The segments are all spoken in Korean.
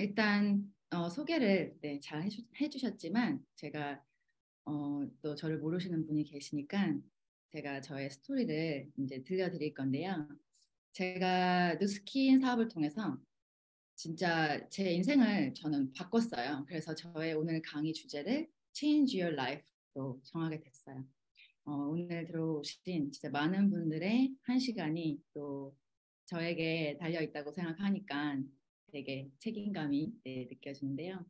일단 소개를 네, 잘 해주셨지만 제가 또 저를 모르시는 분이 계시니까 제가 저의 스토리를 이제 들려드릴 건데요. 제가 누스킨 사업을 통해서 진짜 제 인생을 저는 바꿨어요. 그래서 저의 오늘 강의 주제를 Change Your Life로 정하게 됐어요. 오늘 들어오신 진짜 많은 분들의 한 시간이 또 저에게 달려 있다고 생각하니까 되게 책임감이 네, 느껴지는데요.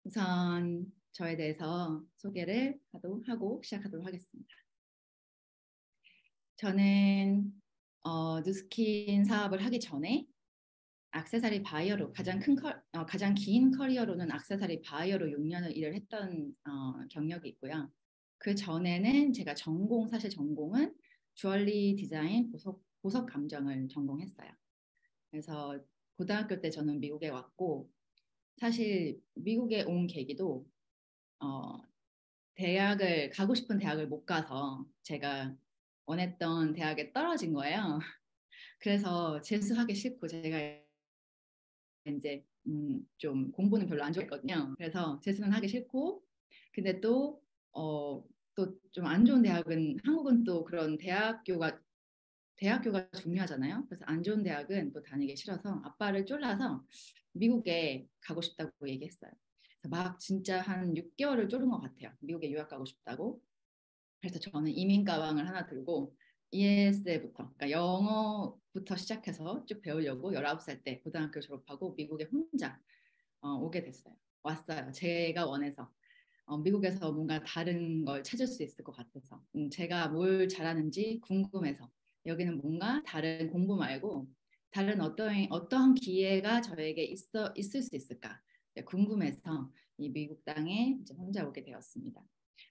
우선 저에 대해서 소개를 하고 시작하도록 하겠습니다. 저는 누스킨 사업을 하기 전에 액세서리 바이어로 가장 긴 커리어로는 액세서리 바이어로 6년을 일을 했던 경력이 있고요. 그 전에는 제가 사실 전공은 주얼리 디자인 보석 감정을 전공했어요. 그래서 고등학교 때 저는 미국에 왔고 사실 미국에 온 계기도 어, 대학을 가고 싶은 대학을 못 가서 제가 원했던 대학에 떨어진 거예요. 그래서 재수하기 싫고 제가 이제 좀 공부는 별로 안 좋아했거든요. 그래서 재수는 하기 싫고 근데 또 좀 안 좋은 대학은 한국은 또 그런 대학교가 중요하잖아요. 그래서 안 좋은 대학은 또 다니기 싫어서 아빠를 쫄라서 미국에 가고 싶다고 얘기했어요. 그래서 막 진짜 한 6개월을 쫄은 것 같아요. 미국에 유학 가고 싶다고. 그래서 저는 이민 가방을 하나 들고 ESL부터, 그러니까 영어부터 시작해서 쭉 배우려고 19살 때 고등학교 졸업하고 미국에 혼자 오게 됐어요. 왔어요. 제가 원해서. 미국에서 뭔가 다른 걸 찾을 수 있을 것 같아서 제가 뭘 잘하는지 궁금해서 여기는 뭔가 다른 공부 말고 다른 어떠한 기회가 저에게 있을 수 있을까 궁금해서 이 미국 땅에 이제 혼자 오게 되었습니다.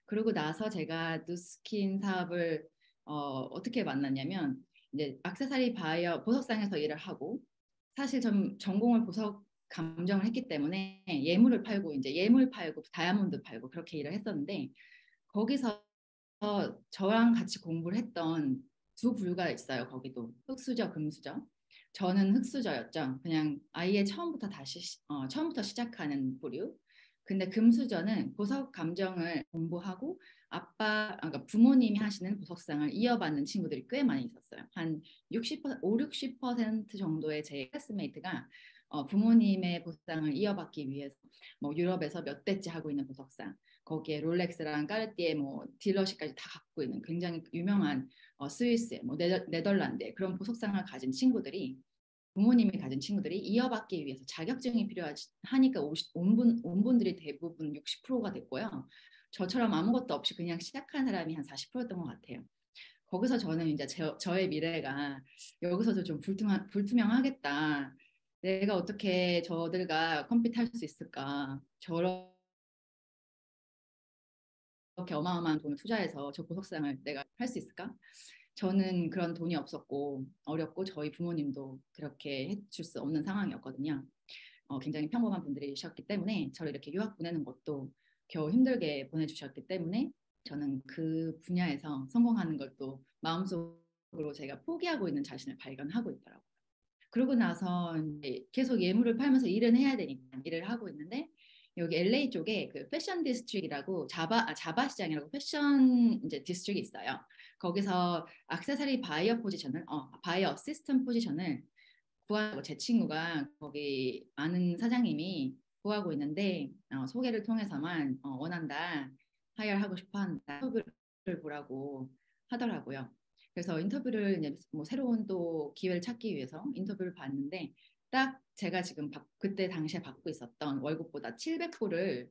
그러고 나서 제가 누스킨 사업을 어떻게 만났냐면 이제 액세서리 바이어 보석상에서 일을 하고 사실 전 전공을 보석 감정을 했기 때문에 예물을 팔고 이제 예물 팔고 다이아몬드 팔고 그렇게 일을 했었는데 거기서 저랑 같이 공부를 했던 두 부류가 있어요. 거기도 흑수저, 금수저. 저는 흑수저였죠. 그냥 아예 처음부터 시작하는 부류. 근데 금수저는 보석 감정을 공부하고 그러니까 부모님이 하시는 보석상을 이어받는 친구들이 꽤 많이 있었어요. 한 60% 정도의 제 클래스메이트가 부모님의 보석상을 이어받기 위해서 뭐 유럽에서 몇 대째 하고 있는 보석상, 거기에 롤렉스랑 까르띠에 뭐 딜러십까지 다 갖고 있는 굉장히 유명한 스위스의 뭐 네덜란드의 그런 보석상을 가진 친구들이 부모님이 가진 친구들이 이어받기 위해서 자격증이 필요하니까 온 분들이 대부분 60%가 됐고요. 저처럼 아무것도 없이 그냥 시작한 사람이 한 40%였던 것 같아요. 거기서 저는 이제 저의 미래가 여기서도 좀 불투명하겠다. 내가 어떻게 저들과 컴피트할 수 있을까? 저렇게 어마어마한 돈을 투자해서 저 보석상을 내가 할 수 있을까? 저는 그런 돈이 없었고 어렵고 저희 부모님도 그렇게 해줄 수 없는 상황이었거든요. 굉장히 평범한 분들이셨기 때문에 저를 이렇게 유학 보내는 것도 겨우 힘들게 보내주셨기 때문에 저는 그 분야에서 성공하는 걸 또 마음속으로 제가 포기하고 있는 자신을 발견하고 있더라고요. 그러고 나서 이제 계속 예물을 팔면서 일은 해야 되니까 일을 하고 있는데 여기 LA 쪽에 그 패션 디스트릭이라고 자바 시장이라고 패션 이제 디스트릭이 있어요. 거기서 액세서리 바이어 어시스턴트 포지션을 구하고 제 친구가 거기 아는 사장님이 구하고 있는데 소개를 통해서만 원한다, 하이어하고 싶어 한다, 인터뷰를 보라고 하더라고요. 그래서 인터뷰를 이제 뭐 새로운 또 기회를 찾기 위해서 인터뷰를 봤는데 딱 제가 지금 그때 당시에 받고 있었던 월급보다 700불을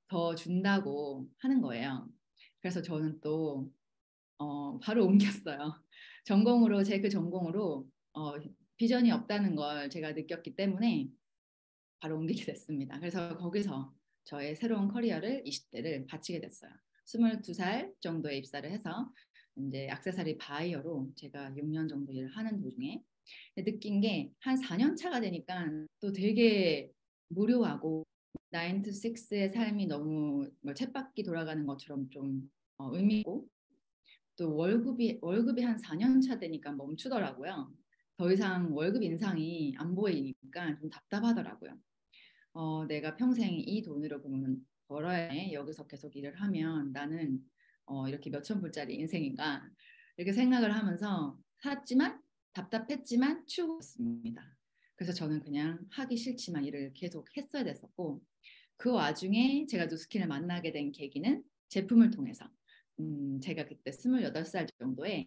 더 준다고 하는 거예요. 그래서 저는 또 바로 옮겼어요. 제 그 전공으로 비전이 없다는 걸 제가 느꼈기 때문에 바로 옮기게 됐습니다. 그래서 거기서 저의 새로운 커리어를 20대를 바치게 됐어요. 22살 정도에 입사를 해서 이제 액세서리 바이어로 제가 6년 정도 일을 하는 도중에 느낀 게 한 4년 차가 되니까 또 되게 무료하고 9 to 6의 삶이 너무 뭐 쳇바퀴 돌아가는 것처럼 좀 의미 있고 또 월급이 한 4년 차 되니까 멈추더라고요. 더 이상 월급 인상이 안 보이니까 좀 답답하더라고요. 내가 평생 이 돈으로 그러면 벌어야 해. 여기서 계속 일을 하면 나는 이렇게 몇천 불짜리 인생인가 이렇게 생각을 하면서 샀지만 답답했지만 추구했습니다. 그래서 저는 그냥 하기 싫지만 일을 계속 했어야 됐었고 그 와중에 제가 누스킨을 만나게 된 계기는 제품을 통해서 제가 그때 28살 정도에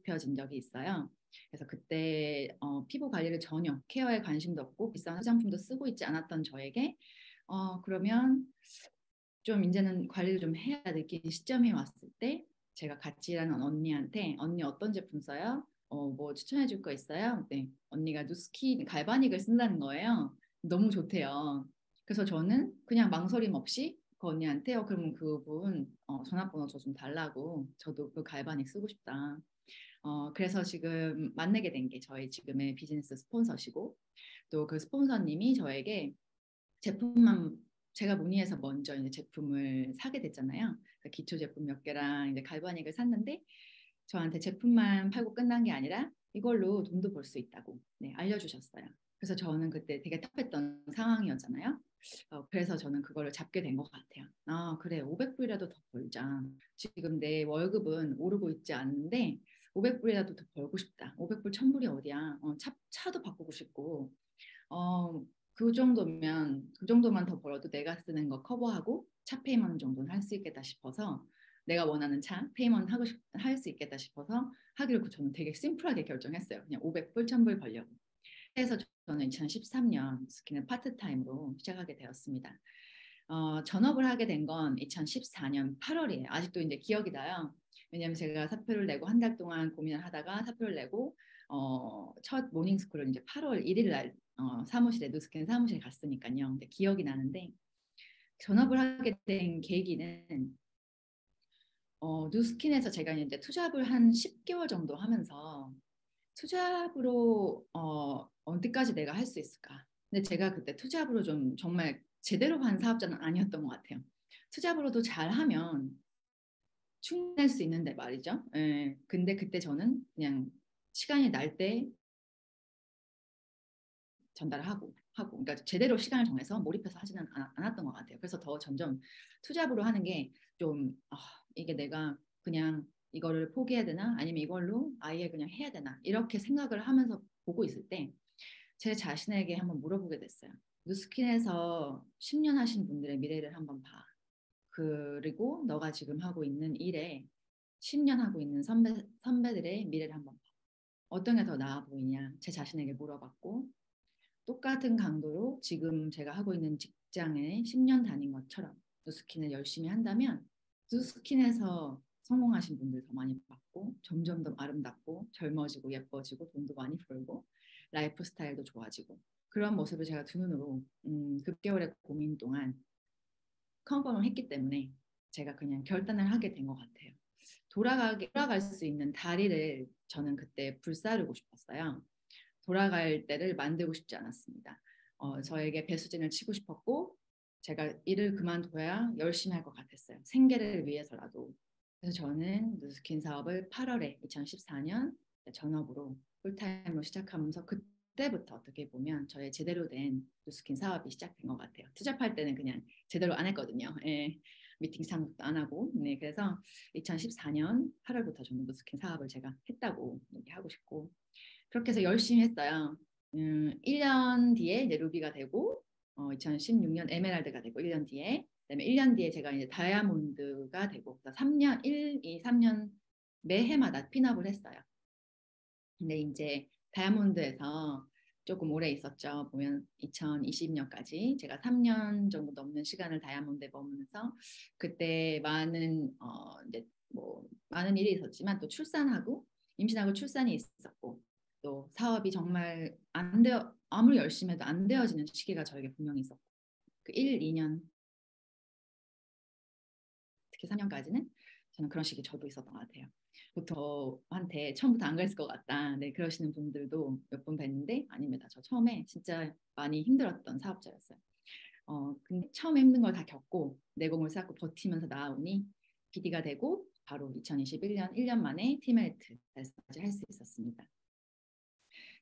펴진 적이 있어요. 그래서 그때 피부 관리를 전혀 케어에 관심도 없고 비싼 화장품도 쓰고 있지 않았던 저에게 그러면 좀 이제는 관리를 좀 해야 느낀 시점이 왔을 때 제가 같이 일하는 언니한테 언니 어떤 제품 써요? 뭐 추천해 줄 거 있어요? 네, 언니가 누스킨 갈바닉을 쓴다는 거예요. 너무 좋대요. 그래서 저는 그냥 망설임 없이 그 언니한테 그러면 그분 전화번호 저 좀 달라고 저도 그 갈바닉 쓰고 싶다. 그래서 지금 만나게 된 게 저희 지금의 비즈니스 스폰서시고 또 그 스폰서님이 저에게 제품만 제가 문의해서 먼저 이제 제품을 사게 됐잖아요. 그러니까 기초 제품 몇 개랑 이제 갈바닉을 샀는데 저한테 제품만 팔고 끝난 게 아니라 이걸로 돈도 벌 수 있다고 네, 알려주셨어요. 그래서 저는 그때 되게 답했던 상황이었잖아요. 그래서 저는 그거를 잡게 된 것 같아요. 아, 그래. 500불이라도 더 벌자. 지금 내 월급은 오르고 있지 않는데 500불이라도 더 벌고 싶다. 500불, 1000불이 어디야. 차도 바꾸고 싶고 어, 그 정도만 더 벌어도 내가 쓰는 거 커버하고 차 페이먼 정도는 할 수 있겠다 싶어서 내가 원하는 차 페이먼 할 수 있겠다 싶어서 하기로 저는 되게 심플하게 결정했어요. 그냥 500불, 1000불 벌려고. 그래서 저는 2013년 스킨을 파트타임으로 시작하게 되었습니다. 전업을 하게 된 건 2014년 8월이에요. 아직도 이제 기억이 나요. 왜냐하면 제가 사표를 내고 한 달 동안 고민을 하다가 사표를 내고 첫 모닝스쿨을 이제 8월 1일 날 사무실에 누스킨 사무실에 갔으니까요. 근데 기억이 나는데 전업을 하게 된 계기는 누스킨에서 제가 이제 투잡을 한 10개월 정도 하면서 투잡으로 어디까지 내가 할 수 있을까? 근데 제가 그때 투잡으로 좀 정말 제대로 한 사업자는 아니었던 것 같아요. 투잡으로도 잘하면 충분할 수 있는데 말이죠. 예. 근데 그때 저는 그냥 시간이 날 때 전달을 하고 그러니까 제대로 시간을 정해서 몰입해서 하지는 않았던 것 같아요. 그래서 더 점점 투잡으로 하는 게 좀 이게 내가 그냥 이거를 포기해야 되나 아니면 이걸로 아예 그냥 해야 되나 이렇게 생각을 하면서 보고 있을 때 제 자신에게 한번 물어보게 됐어요. 누스킨에서 10년 하신 분들의 미래를 한번 봐. 그리고 너가 지금 하고 있는 일에 10년 하고 있는 선배들의 미래를 한번 봐. 어떤 게 더 나아 보이냐? 제 자신에게 물어봤고 똑같은 강도로 지금 제가 하고 있는 직장에 10년 다닌 것처럼 누스킨을 열심히 한다면 누스킨에서 성공하신 분들 더 많이 봤고 점점 더 아름답고 젊어지고 예뻐지고 돈도 많이 벌고 라이프 스타일도 좋아지고 그런 모습을 제가 두 눈으로 6개월의 고민 동안 컨펌을 했기 때문에 제가 그냥 결단을 하게 된 것 같아요. 돌아갈 수 있는 다리를 저는 그때 불사르고 싶었어요. 돌아갈 때를 만들고 싶지 않았습니다. 저에게 배수진을 치고 싶었고 제가 일을 그만둬야 열심히 할 것 같았어요. 생계를 위해서라도. 그래서 저는 누스킨 사업을 8월에 2014년 전업으로 풀타임으로 시작하면서 그때부터 어떻게 보면 저의 제대로 된 누스킨 사업이 시작된 것 같아요. 투잡할 때는 그냥 제대로 안 했거든요. 예. 미팅 참석도 안 하고. 네, 그래서 2014년 8월부터 저는 누스킨 사업을 제가 했다고 얘기하고 싶고 그렇게 해서 열심히 했어요. 1년 뒤에 이제 루비가 되고 2016년 에메랄드가 되고 1년 뒤에 그다음에 1년 뒤에 제가 이제 다이아몬드가 되고 3년 1, 2, 3년 매해마다 핀업을 했어요. 근데 이제 다이아몬드에서 조금 오래 있었죠. 보면 2020년까지 제가 3년 정도 넘는 시간을 다이아몬드에 머무면서 그때 많은 이제 뭐 많은 일이 있었지만 또 출산하고 임신하고 출산이 있었고 또 사업이 정말 안 되어 아무리 열심히 해도 안 되어지는 시기가 저에게 분명히 있었고 그 1, 2년 특히 3년까지는 저는 그런 식이 저도 있었던 것 같아요. 보통 저한테 처음부터 안 그랬을 것 같다. 네, 그러시는 분들도 몇 번 뵀는데 아닙니다. 저 처음에 진짜 많이 힘들었던 사업자였어요. 근데 처음에 힘든 걸 다 겪고 내공을 쌓고 버티면서 나아오니 BD가 되고 바로 2021년 1년 만에 티멜트에서까지 할 수 있었습니다.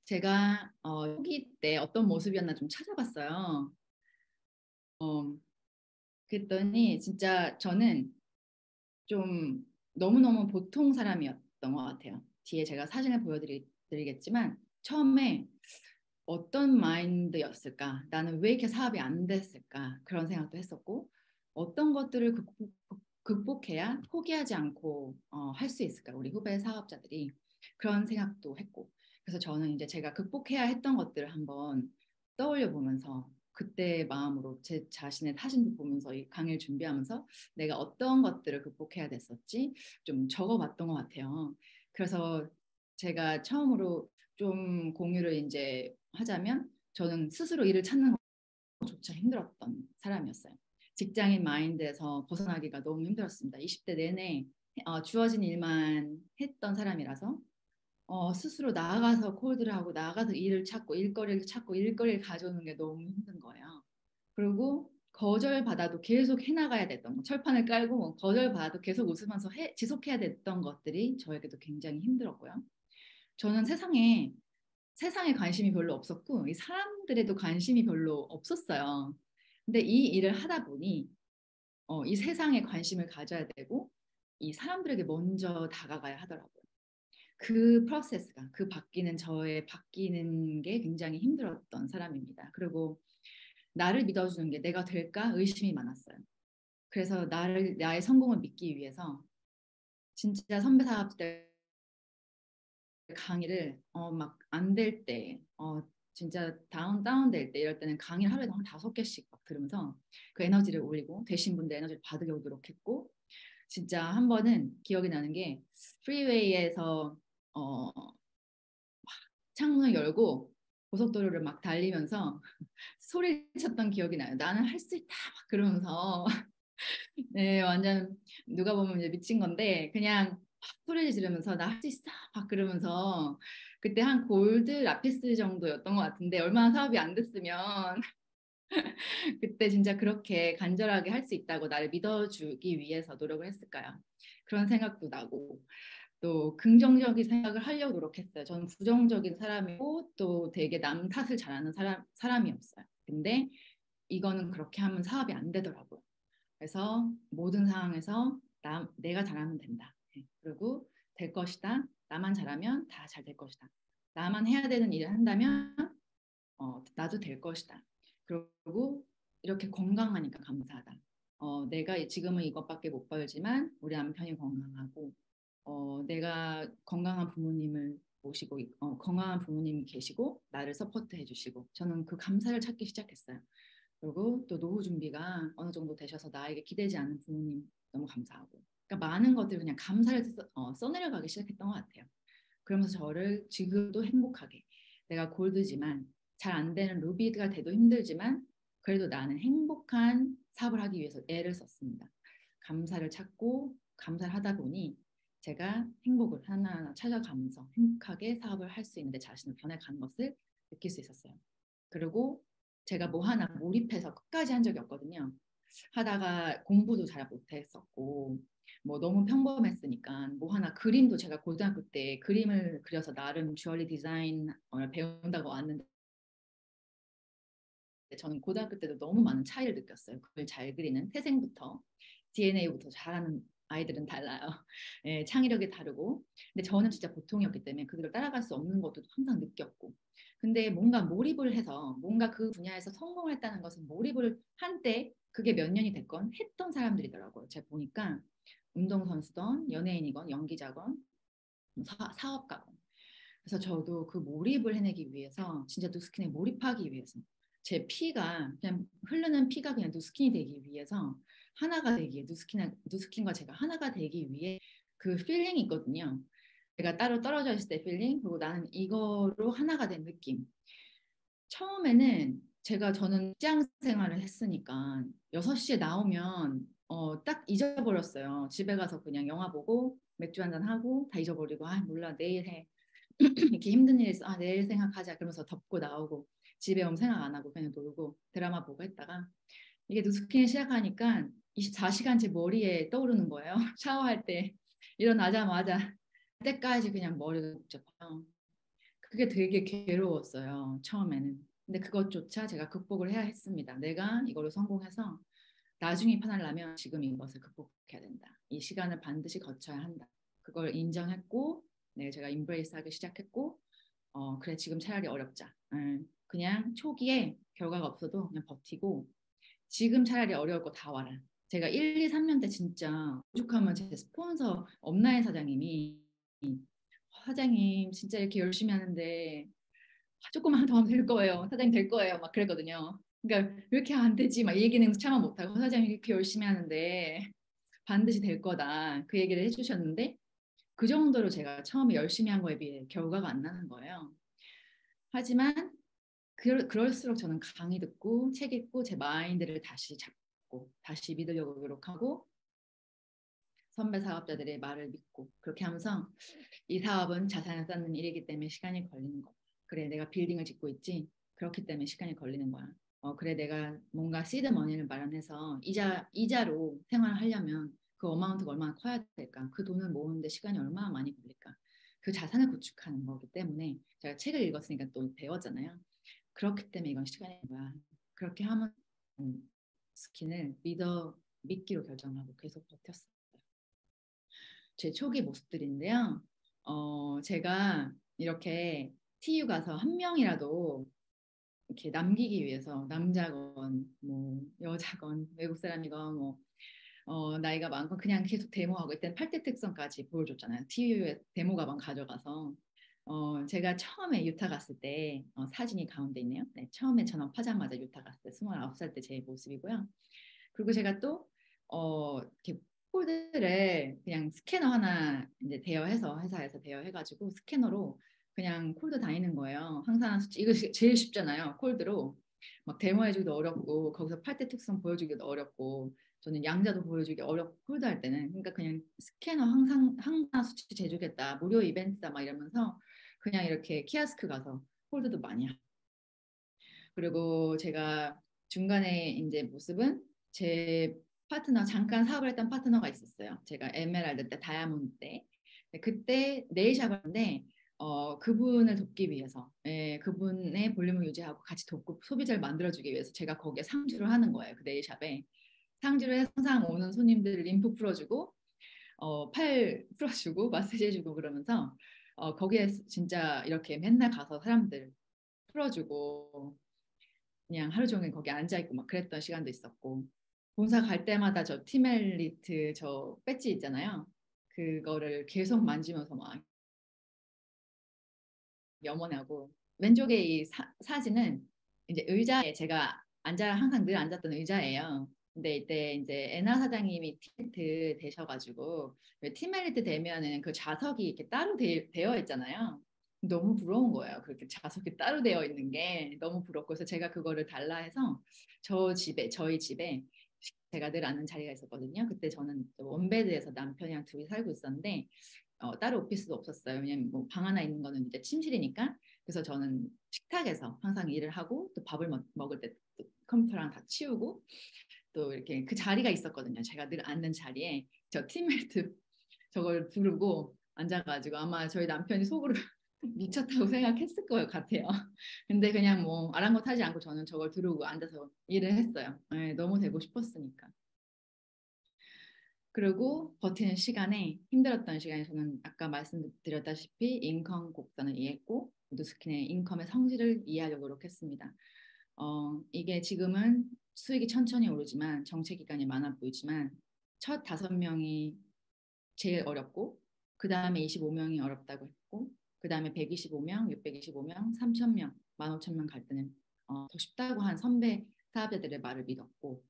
제가 초기 때 어떤 모습이었나 좀 찾아봤어요. 어, 그랬더니 진짜 저는 좀 너무너무 보통 사람이었던 것 같아요. 뒤에 제가 사진을 보여드리겠지만 처음에 어떤 마인드였을까? 나는 왜 이렇게 사업이 안 됐을까? 그런 생각도 했었고 어떤 것들을 극복해야 포기하지 않고 할 수 있을까? 우리 후배 사업자들이 그런 생각도 했고 그래서 저는 이제 제가 극복해야 했던 것들을 한번 떠올려 보면서 그때 마음으로 제 자신의 사진도 보면서 이 강의를 준비하면서 내가 어떤 것들을 극복해야 됐었지 좀 적어봤던 것 같아요. 그래서 제가 처음으로 좀 공유를 이제 하자면 저는 스스로 일을 찾는 것조차 힘들었던 사람이었어요. 직장인 마인드에서 벗어나기가 너무 힘들었습니다. 20대 내내 주어진 일만 했던 사람이라서 스스로 나아가서 콜드를 하고 나아가서 일을 찾고 일거리를 찾고 일거리를 가져오는 게 너무 힘든 거예요. 그리고 거절받아도 계속 해나가야 됐던 거. 철판을 깔고 뭐 거절받아도 계속 웃으면서 지속해야 됐던 것들이 저에게도 굉장히 힘들었고요. 저는 세상에 관심이 별로 없었고 이 사람들에도 관심이 별로 없었어요. 근데 이 일을 하다 보니 이 세상에 관심을 가져야 되고 이 사람들에게 먼저 다가가야 하더라고요. 그 프로세스가 그 저의 바뀌는 게 굉장히 힘들었던 사람입니다. 그리고 나를 믿어주는 게 내가 될까 의심이 많았어요. 그래서 나의 성공을 믿기 위해서 진짜 선배 사업때 강의를 막 안 될 때, 진짜 다운될 때 이럴 때는 강의를 하루에 한 5개씩 막 들으면서 그 에너지를 올리고 되신 분들 에너지를 받으려고 했고 진짜 한 번은 기억이 나는 게 프리웨이에서 어, 창문을 열고 고속도로를 막 달리면서 소리 쳤던 기억이 나요. 나는 할 수 있다 막 그러면서 네 완전 누가 보면 이제 미친 건데 그냥 소리 지르면서 나 할 수 있어 막 그러면서 그때 한 골드 라피스 정도였던 것 같은데 얼마나 사업이 안 됐으면 그때 진짜 그렇게 간절하게 할 수 있다고 나를 믿어주기 위해서 노력을 했을까요? 그런 생각도 나고 또 긍정적인 생각을 하려고 노력했어요. 저는 부정적인 사람이고 또 되게 남 탓을 잘하는 사람이었어요. 근데 이거는 그렇게 하면 사업이 안 되더라고요. 그래서 모든 상황에서 내가 잘하면 된다. 네. 그리고 될 것이다. 나만 잘하면 다 잘 될 것이다. 나만 해야 되는 일을 한다면 나도 될 것이다. 그리고 이렇게 건강하니까 감사하다. 내가 지금은 이것밖에 못 벌지만 우리 남편이 건강하고 내가 건강한 부모님을 모시고 건강한 부모님이 계시고 나를 서포트해 주시고 저는 그 감사를 찾기 시작했어요. 그리고 또 노후 준비가 어느 정도 되셔서 나에게 기대지 않는 부모님 너무 감사하고 그러니까 많은 것들을 그냥 감사를 써내려가기 시작했던 것 같아요. 그러면서 저를 지금도 행복하게 내가 골드지만 잘 안 되는 루비가 돼도 힘들지만 그래도 나는 행복한 사업을 하기 위해서 애를 썼습니다. 감사를 찾고 감사를 하다 보니 제가 행복을 하나하나 찾아가면서 행복하게 사업을 할 수 있는데 자신을 변해가는 것을 느낄 수 있었어요. 그리고 제가 뭐 하나 몰입해서 끝까지 한 적이 없거든요. 하다가 공부도 잘 못했었고 뭐 너무 평범했으니까 뭐 하나 그림도 제가 고등학교 때 그림을 그려서 나름 주얼리 디자인 배운다고 왔는데 저는 고등학교 때도 너무 많은 차이를 느꼈어요. 그걸 잘 그리는 태생부터 DNA부터 잘하는 아이들은 달라요. 예, 창의력이 다르고. 근데 저는 진짜 보통이었기 때문에 그들을 따라갈 수 없는 것도 항상 느꼈고. 근데 뭔가 몰입을 해서 뭔가 그 분야에서 성공을 했다는 것은 몰입을 한때 그게 몇 년이 됐건 했던 사람들이더라고요. 제가 보니까 운동선수든 연예인이건 연기자건 사업가건 그래서 저도 그 몰입을 해내기 위해서 진짜 누스킨에 몰입하기 위해서 제 피가 그냥 흐르는 피가 그냥 누스킨이 되기 위해서 하나가 되기 위해 누스킨과 제가 하나가 되기 위해 그 필링이 있거든요. 제가 따로 떨어져 있을 때 필링 그리고 나는 이거로 하나가 된 느낌. 처음에는 저는 직장 생활을 했으니까 6시에 나오면 딱 잊어버렸어요. 집에 가서 그냥 영화 보고 맥주 한잔 하고 다 잊어버리고 아 몰라 내일 해 이렇게 힘든 일 있어. 아, 내일 생각하자. 그러면서 덮고 나오고 집에 오면 생각 안 하고 그냥 놀고 드라마 보고 했다가 이게 누스킹을 시작하니까 24시간 제 머리에 떠오르는 거예요. 샤워할 때 일어나자마자 때까지 그냥 머리가 복잡해요. 그게 되게 괴로웠어요, 처음에는. 근데 그것조차 제가 극복을 해야 했습니다. 내가 이걸로 성공해서 나중에 편하려면 지금 이것을 극복해야 된다. 이 시간을 반드시 거쳐야 한다. 그걸 인정했고, 네, 제가 임브레이스하기 시작했고, 그래 지금 차라리 어렵자. 그냥 초기에 결과가 없어도 그냥 버티고 지금 차라리 어려울 거 다 와라. 제가 1, 2, 3년 때 진짜 오죽하면 제 스폰서 업라인 사장님이 사장님 진짜 이렇게 열심히 하는데 조금만 더 하면 될 거예요. 사장님 될 거예요. 막 그랬거든요. 그러니까 왜 이렇게 안 되지? 막 이 얘기는 참아 못하고 사장님 이렇게 열심히 하는데 반드시 될 거다. 그 얘기를 해주셨는데 그 정도로 제가 처음에 열심히 한 거에 비해 결과가 안 나는 거예요. 하지만 그럴수록 저는 강의 듣고 책 읽고 제 마인드를 다시 잡고 다시 믿으려고 노력하고 선배 사업자들의 말을 믿고 그렇게 하면서 이 사업은 자산을 쌓는 일이기 때문에 시간이 걸리는 거야. 그래 내가 빌딩을 짓고 있지. 그렇기 때문에 시간이 걸리는 거야. 그래 내가 뭔가 시드 머니를 마련해서 이자로 생활하려면 그 어마운트가 얼마나 커야 될까? 그 돈을 모으는데 시간이 얼마나 많이 걸릴까? 그 자산을 구축하는 거기 때문에 제가 책을 읽었으니까 또 배웠잖아요. 그렇기 때문에 이건 시간인 거야. 그렇게 하면 스킨을 믿기로 결정하고 계속 버텼어요. 제 초기 모습들인데요. 제가 이렇게 TU 가서 한 명이라도 이렇게 남기기 위해서 남자건 뭐 여자건 외국 사람이건 뭐 나이가 많건 그냥 계속 데모하고 일단 8대 특성까지 보여줬잖아요. TU에 데모 가방 가져가서 제가 처음에 유타 갔을 때 사진이 가운데 있네요. 네, 처음에 전업하자마자 유타 갔을 때 29살 때 제 모습이고요. 그리고 제가 또 이렇게 콜드를 그냥 스캐너 하나 이제 대여해서 회사에서 대여해가지고 스캐너로 그냥 콜드 다니는 거예요. 항상 수치 이거 제일 쉽잖아요. 콜드로 막 데모해주기도 어렵고 거기서 8대 특성 보여주기도 어렵고 저는 양자도 보여주기 어렵고 콜드 할 때는 그러니까 그냥 스캐너 항상 수치 재주겠다 무료 이벤트다 막 이러면서 그냥 이렇게 키아스크 가서 콜드도 많이 하고 그리고 제가 중간에 이제 모습은 제 파트너 잠깐 사업을 했던 파트너가 있었어요. 제가 에메랄드 때 다이아몬드 때 그때 네일샵을 하는데 그분을 돕기 위해서 그분의 볼륨을 유지하고 같이 돕고 소비자를 만들어주기 위해서 제가 거기에 상주를 하는 거예요. 그 네일샵에 상주를 해서 항상 오는 손님들을 림프 풀어주고 팔 풀어주고 마사지 해주고 그러면서 거기에 진짜 이렇게 맨날 가서 사람들 풀어주고 그냥 하루 종일 거기 앉아 있고 막 그랬던 시간도 있었고 본사 갈 때마다 저 티멜리트 저 배지 있잖아요. 그거를 계속 만지면서 막 염원하고 왼쪽에 이 사진은 이제 의자에 제가 항상 늘 앉았던 의자예요. 근데 이때 이제 애나 사장님이 티멜리트 되셔가지고 티멜리트 되면은 그 좌석이 이렇게 따로 되어 있잖아요. 너무 부러운 거예요. 그렇게 좌석이 따로 되어 있는 게 너무 부럽고 그래서 제가 그거를 달라 해서 저희 집에 제가 늘 앉는 자리가 있었거든요. 그때 저는 원베드에서 남편이랑 둘이 살고 있었는데 따로 오피스도 없었어요. 왜냐면 뭐 방 하나 있는 거는 이제 침실이니까. 그래서 저는 식탁에서 항상 일을 하고 또 밥을 먹을 때 컴퓨터랑 다 치우고 또 이렇게 그 자리가 있었거든요. 제가 늘 앉는 자리에 저 팀메이트 저걸 부르고 앉아가지고 아마 저희 남편이 속으로 미쳤다고 생각했을 것 같아요. 근데 그냥 뭐 아랑곳하지 않고 저는 저걸 두르고 앉아서 일을 했어요. 네, 너무 되고 싶었으니까. 그리고 버티는 시간에 힘들었던 시간에 저는 아까 말씀드렸다시피 인컴 곡선을 이해했고 누스킨의 인컴의 성질을 이해하려고 노력했습니다. 이게 지금은 수익이 천천히 오르지만 정체 기간이 많아 보이지만 첫 5명이 제일 어렵고 그 다음에 25명이 어렵다고 했고 그 다음에 125명, 625명, 3,000명, 15,000명 갈 때는 더 쉽다고 한 선배 사업자들의 말을 믿었고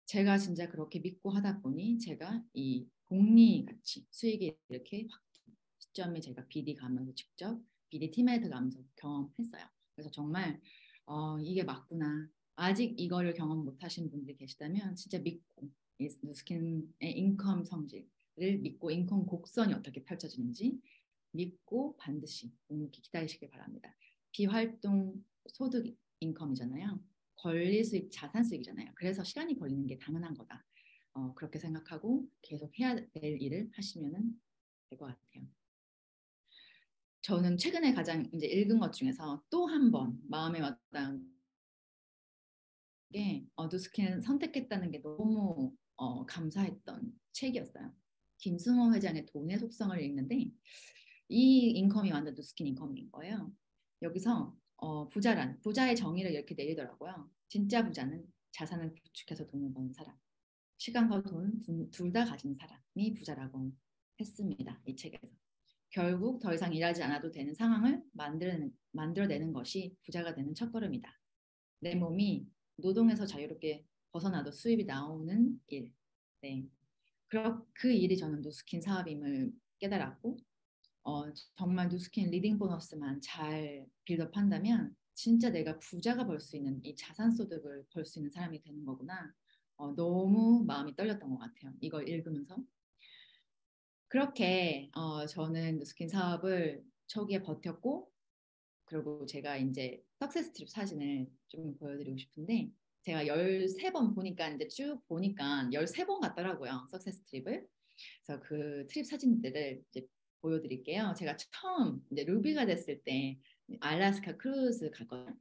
제가 진짜 그렇게 믿고 하다 보니 제가 이 복리같이 수익이 이렇게 확 시점에 제가 BD 가면서 직접 BD 팀헤드 가면서 경험했어요. 그래서 정말 이게 맞구나. 아직 이거를 경험 못하신 분들이 계시다면 진짜 믿고 이 누스킨의 인컴 성질을 믿고 인컴 곡선이 어떻게 펼쳐지는지 믿고 반드시 묵묵히 기다리시길 바랍니다. 비활동 소득 인컴이잖아요. 권리 수익, 자산 수익이잖아요. 그래서 시간이 걸리는 게 당연한 거다. 그렇게 생각하고 계속 해야 될 일을 하시면은 될 것 같아요. 저는 최근에 가장 이제 읽은 것 중에서 또 한 번 마음에 왔던 게 누스킨 선택했다는 게 너무 감사했던 책이었어요. 김승호 회장의 돈의 속성을 읽는데 이 인컴이 완전 누스킨 인컴인 거예요. 여기서 부자의 정의를 이렇게 내리더라고요. 진짜 부자는 자산을 구축해서 돈을 버는 사람, 시간과 돈 둘 다 가진 사람이 부자라고 했습니다. 이 책에서. 결국 더 이상 일하지 않아도 되는 상황을 만들어내는 것이 부자가 되는 첫걸음이다. 내 몸이 노동에서 자유롭게 벗어나도 수입이 나오는 일. 네. 그 일이 저는 누스킨 사업임을 깨달았고 정말 누스킨 리딩 보너스만 잘 빌드업한다면 진짜 내가 부자가 벌 수 있는 이 자산 소득을 벌 수 있는 사람이 되는 거구나. 너무 마음이 떨렸던 것 같아요. 이걸 읽으면서. 그렇게 저는 누스킨 사업을 초기에 버텼고 그리고 제가 이제 석세스 트립 사진을 좀 보여드리고 싶은데 제가 13번 보니까 이제 쭉 보니까 13번 같더라고요. 석세스 트립을. 그래서 그 트립 사진들을 이제 보여드릴게요. 제가 처음 이제 루비가 됐을 때 알래스카 크루즈 갔거든요.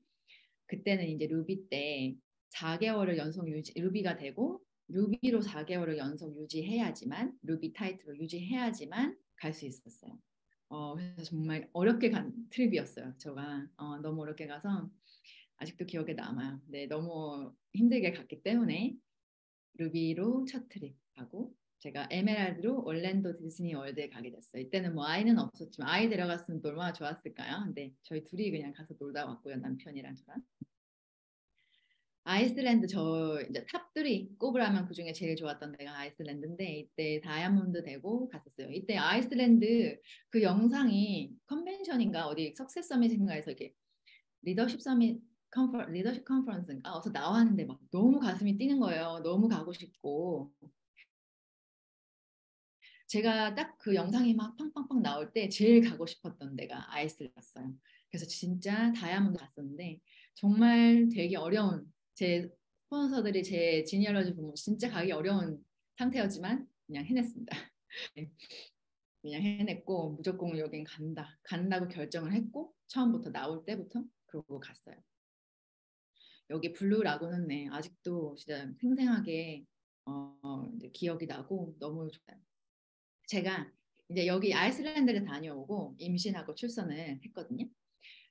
그때는 이제 루비 때 4개월을 연속 루비가 되고 루비로 4개월을 연속 유지해야지만 루비 타이틀로 유지해야지만 갈 수 있었어요. 그래서 정말 어렵게 간 트립이었어요. 제가 너무 어렵게 가서 아직도 기억에 남아요. 네, 너무 힘들게 갔기 때문에 루비로 첫 트립 하고 제가 에메랄드로 orlando 디즈니 월드에 가게 됐어요. 이때는 뭐 아이는 없었지만 아이 데려갔으면 얼마나 좋았을까요? 근데 저희 둘이 그냥 가서 놀다 왔고요. 남편이랑 저랑. 아이슬란드 저 이제 탑3 꼽으라면 그중에 제일 좋았던 데가 아이슬란드인데 이때 다이아몬드 대고 갔었어요. 이때 아이슬란드 그 영상이 컨벤션인가 어디 석세스 서밋인가에서 이렇게 리더십 컨퍼런스인가 어서 나왔는데 막 너무 가슴이 뛰는 거예요. 너무 가고 싶고 제가 딱 그 영상이 막 팡팡팡 나올 때 제일 가고 싶었던 데가 아이슬란드였어요. 그래서 진짜 다이아몬드 갔었는데 정말 되게 어려운 제 스폰서들이 제 지니어러지 보면 진짜 가기 어려운 상태였지만 그냥 해냈습니다. 그냥 해냈고 무조건 여긴 간다고 결정을 했고 처음부터 나올 때부터 그러고 갔어요. 여기 블루 라고는 네, 아직도 진짜 생생하게 이제 기억이 나고 너무 좋아요. 제가 이제 여기 아이슬란드를 다녀오고 임신하고 출산을 했거든요.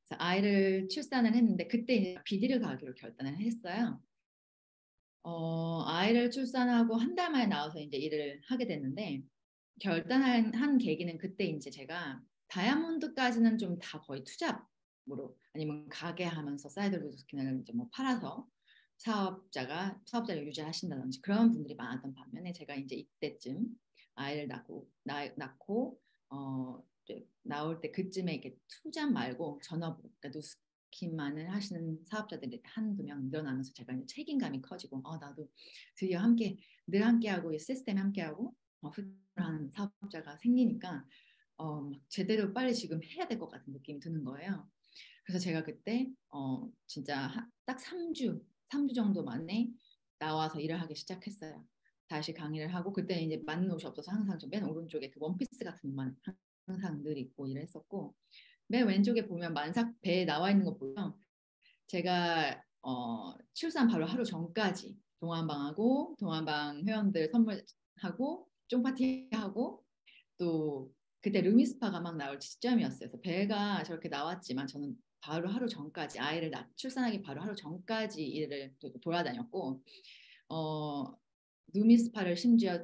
그래서 아이를 출산을 했는데 그때 이제 비디를 가기로 결단을 했어요. 아이를 출산하고 한 달 만에 나와서 이제 일을 하게 됐는데 결단한 한 계기는 그때 이제 제가 다이아몬드까지는 좀 다 거의 투잡으로 아니면 가게 하면서 사이드 브루스킨을 이제 뭐 팔아서 사업자를 유지하신다든지 그런 분들이 많았던 반면에 제가 이제 이때쯤 아이를 낳고 이제 나올 때 그쯤에 이렇게 투잡 말고 전업으로 그러니까 누스킨만을 하시는 사업자들이 한두 명 늘어나면서 제가 이제 책임감이 커지고 나도 드디어 늘 함께하고 이 시스템에 함께하고 하는 사업자가 생기니까 제대로 빨리 지금 해야 될 것 같은 느낌이 드는 거예요. 그래서 제가 그때 진짜 딱 3주 정도 만에 나와서 일을 하기 시작했어요. 다시 강의를 하고 그때 이제 맞는 옷이 없어서 항상 저 맨 오른쪽에 그 원피스 같은 것만 항상 늘 입고 일을 했었고 맨 왼쪽에 보면 만삭 배에 나와 있는 거 보면 제가 출산 바로 하루 전까지 동안방 회원들 선물하고 쫑파티하고 또 그때 루미스파가 막 나올 시점이었어요. 그래서 배가 저렇게 나왔지만 저는 바로 하루 전까지 출산하기 바로 하루 전까지 일을 돌아다녔고 어, 누미스파를 심지어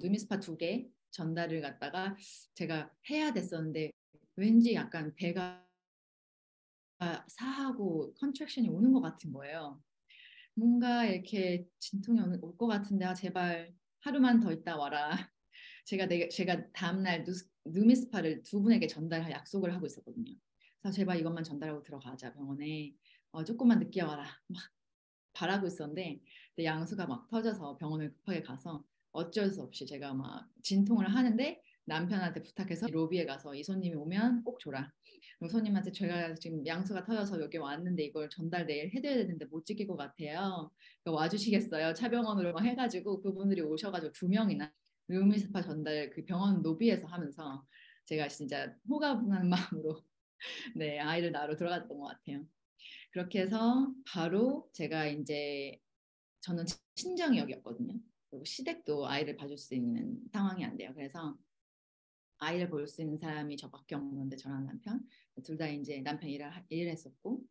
누미스파 2개 전달을 갖다가 제가 해야 됐었는데 왠지 약간 배가 사하고 컨트랙션이 오는 것 같은 거예요. 뭔가 이렇게 진통이 올 것 같은데 제발 하루만 더 있다 와라. 제가 다음날 누미스파를 두 분에게 전달할 약속을 하고 있었거든요. 그래서 제발 이것만 전달하고 들어가자 병원에 조금만 늦게 와라 막 바라고 있었는데 양수가 막 터져서 병원을 급하게 가서 어쩔 수 없이 제가 막 진통을 하는데 남편한테 부탁해서 로비에 가서 이 손님이 오면 꼭 줘라. 그럼 손님한테 제가 지금 양수가 터져서 여기 왔는데 이걸 전달 내일 해드려야 되는데 못 지킬 것 같아요. 와주시겠어요? 차병원으로 막 해가지고 그분들이 오셔가지고 2명이나 룸 스파 전달 그 병원 로비에서 하면서 제가 진짜 호가분한 마음으로 네, 아이를 낳으러 들어갔던 것 같아요. 그렇게 해서 바로 제가 이제 저는 친정역이었거든요. 그리고 시댁도 아이를 봐줄 수 있는 상황이 안 돼요. 그래서 아이를 볼 수 있는 사람이 저밖에 없는데 저랑 남편 둘 다 이제 남편 일을 했었고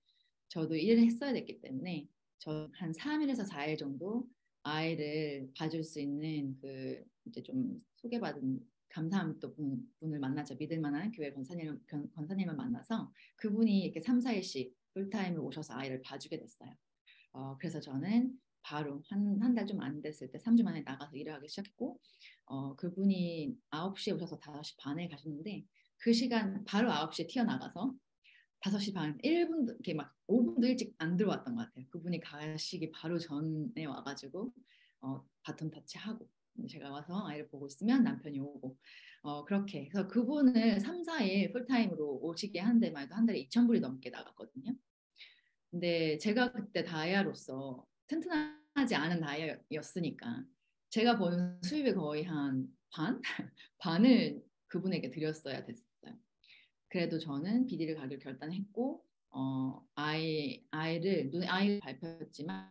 저도 일을 했어야 됐기 때문에 저 한 3일에서 4일 정도 아이를 봐줄 수 있는 그 이제 좀 소개받은 감사한 또 분을 만나죠. 믿을 만한 교회 권사님을 만나서 그분이 이렇게 3, 4일씩 풀타임으로 오셔서 아이를 봐주게 됐어요. 그래서 저는 바로 한 달 좀 안 됐을 때 3주 만에 나가서 일을 하기 시작했고 그분이 9시에 오셔서 5시 반에 가셨는데 그 시간 바로 9시에 튀어나가서 5시 반 1분도 이렇게 막 5분도 일찍 안 들어왔던 것 같아요. 그분이 가시기 바로 전에 와가지고 바톤 터치하고 제가 와서 아이를 보고 있으면 남편이 오고 그렇게 해서 그분을 3, 4일 풀타임으로 오시게 한 데만 해도 한 달에 2,000불이 넘게 나갔거든요. 근데 제가 그때 다이아로서 튼튼하지 않은 다이아였으니까 제가 버는 수입의 거의 한 반을 그분에게 드렸어야 됐어요. 그래도 저는 비디를 가기로 결단했고 아이를 밟혔지만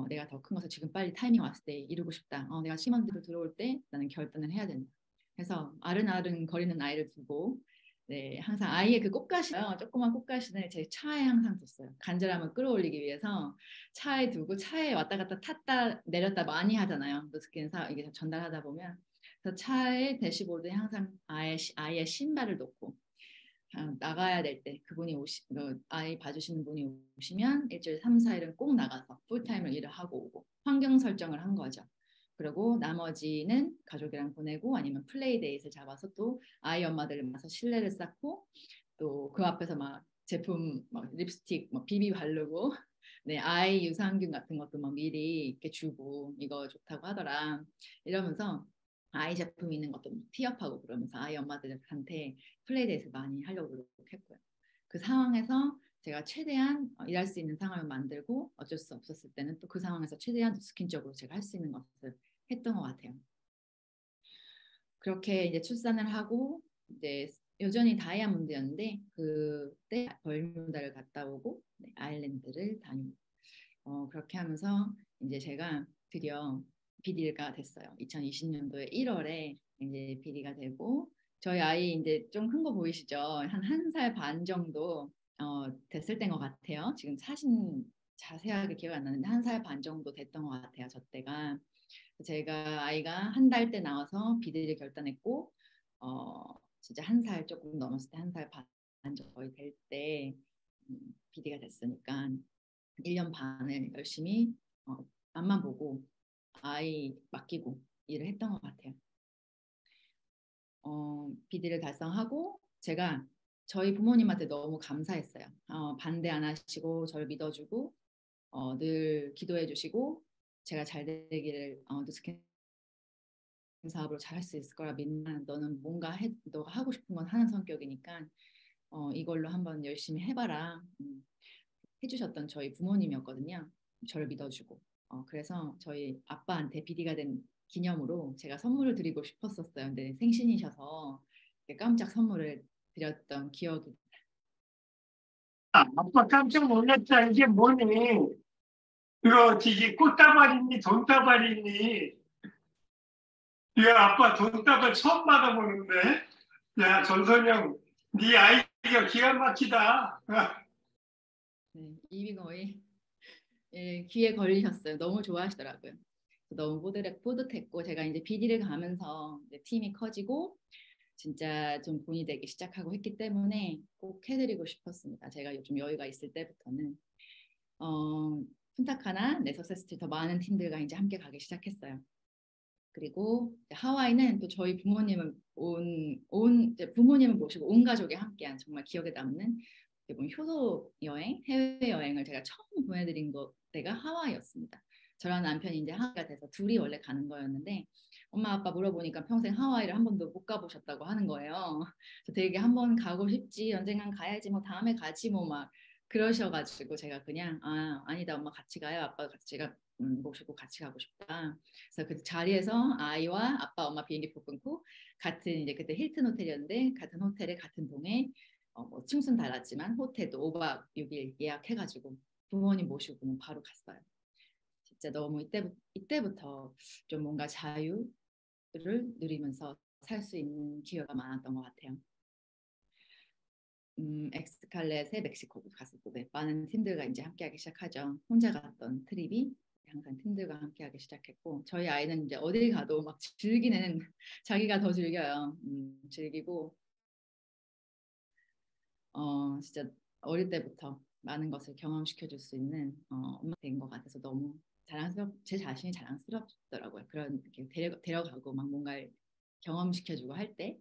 내가 더 큰 것을 지금 빨리 타이밍 왔을 때 이루고 싶다. 내가 심원대로 들어올 때 나는 결단을 해야 된다. 그래서 아른아른 거리는 아이를 두고 네, 항상 아이의 그 꽃가시요 조그만 꽃가시는 제 차에 항상 뒀어요. 간절함을 끌어올리기 위해서 차에 두고 차에 왔다 갔다 탔다 내렸다 많이 하잖아요. 노스킨사 이게 전달하다 보면 그래서 차에 대시보드에 항상 아이의 신발을 놓고 나가야 될 때 그분이 아이 봐주시는 분이 오시면 일주일에 3, 4일은 꼭 나가서 풀타임을 일을 하고 오고 환경 설정을 한 거죠. 그리고 나머지는 가족이랑 보내고 아니면 플레이데이트를 잡아서 또 아이 엄마들을 만나서 실내를 쌓고 또 그 앞에서 막 제품 막 립스틱 막 비비 바르고 네 아이 유산균 같은 것도 막 미리 이렇게 주고 이거 좋다고 하더라 이러면서 아이 제품 있는 것도 티업하고 그러면서 아이 엄마들한테 플레이데이트 많이 하려고 노력했고요. 그 상황에서 제가 최대한 일할 수 있는 상황을 만들고 어쩔 수 없었을 때는 또 그 상황에서 최대한 스킨적으로 제가 할 수 있는 것을 했던 것 같아요. 그렇게 이제 출산을 하고 이제 여전히 다이아몬드였는데 그때 벌뮤다를 갔다 오고 네, 아일랜드를 다니고 그렇게 하면서 이제 제가 드디어 비디가 됐어요. 2020년도에 1월에 이제 비디가 되고 저희 아이 이제 좀 큰 거 보이시죠? 한 1살 반 정도 됐을 때인 것 같아요. 지금 사진 자세하게 기억 안 나는데 1살 반 정도 됐던 것 같아요. 저 때가 제가 아이가 한 달 때 나와서 비디를 결단했고 진짜 1살 조금 넘었을 때 1살 반 거의 될 때 비디가 됐으니까 1년 반을 열심히 앞만 보고 아이 맡기고 일을 했던 것 같아요. 비디를 달성하고 제가 저희 부모님한테 너무 감사했어요. 반대 안 하시고 저를 믿어주고 늘 기도해 주시고 제가 잘 되기를 스킨 사업으로 잘할 수 있을 거라 믿는 너는 뭔가 너가 하고 싶은 건 하는 성격이니까 이걸로 한번 열심히 해봐라 해주셨던 저희 부모님이었거든요. 저를 믿어주고 그래서 저희 아빠한테 비디가 된 기념으로 제가 선물을 드리고 싶었었어요. 근데 생신이셔서 깜짝 선물을 드렸던 기억이. 아빠 깜짝 놀랐다. 이게 뭐니? 이거 저기 꽃다발이니 돈다발이니? 이거 아빠 돈다발 처음 받아보는데? 야, 전선영, 네 아이디어 기가 막히다. 네, 입이 거의 귀에 걸리셨어요. 너무 좋아하시더라고요. 너무 뿌듯했고 제가 이제 비디를 가면서 이제 팀이 커지고 진짜 좀 본이 되기 시작하고 했기 때문에 꼭 해드리고 싶었습니다. 제가 요즘 여유가 있을 때부터는 푼타카나 네서세스티 더 많은 팀들과 이제 함께 가기 시작했어요. 그리고 하와이는 또 저희 부모님을 부모님을 모시고 온 가족이 함께한 정말 기억에 남는 효도 여행, 해외 여행을 제가 처음 보내드린 때가 하와이였습니다. 저랑 남편이 이제 하와이가 돼서 둘이 원래 가는 거였는데 엄마 아빠 물어보니까 평생 하와이를 한 번도 못 가보셨다고 하는 거예요. 그래서 되게 한 번 가고 싶지 언젠간 가야지 뭐 다음에 가지 뭐 막 그러셔가지고 제가 그냥 아니다 엄마 같이 가요. 아빠 같이 모시고 같이 가고 싶다. 그래서 그 자리에서 아이와 아빠 엄마 비행기표 끊고 같은 이제 그때 힐튼 호텔이었는데 같은 호텔에 같은 동에 뭐 층수는 달랐지만 호텔도 5박 6일 예약해가지고 부모님 모시고 바로 갔어요. 진짜 너무 이때부터 좀 뭔가 자유를 누리면서 살 수 있는 기회가 많았던 것 같아요. 엑스칼렛에 멕시코 갔을 때 많은 팀들과 이제 함께하기 시작하죠. 혼자 갔던 트립이 항상 팀들과 함께하기 시작했고 저희 아이는 이제 어딜 가도 막 즐기는 자기가 더 즐겨요. 즐기고 진짜 어릴 때부터 많은 것을 경험시켜 줄 수 있는 엄마 된 것 같아서 너무 제 자신이 자랑스럽더라고요. 그런 이렇게 데려가고 막 뭔가를 경험시켜주고 할 때,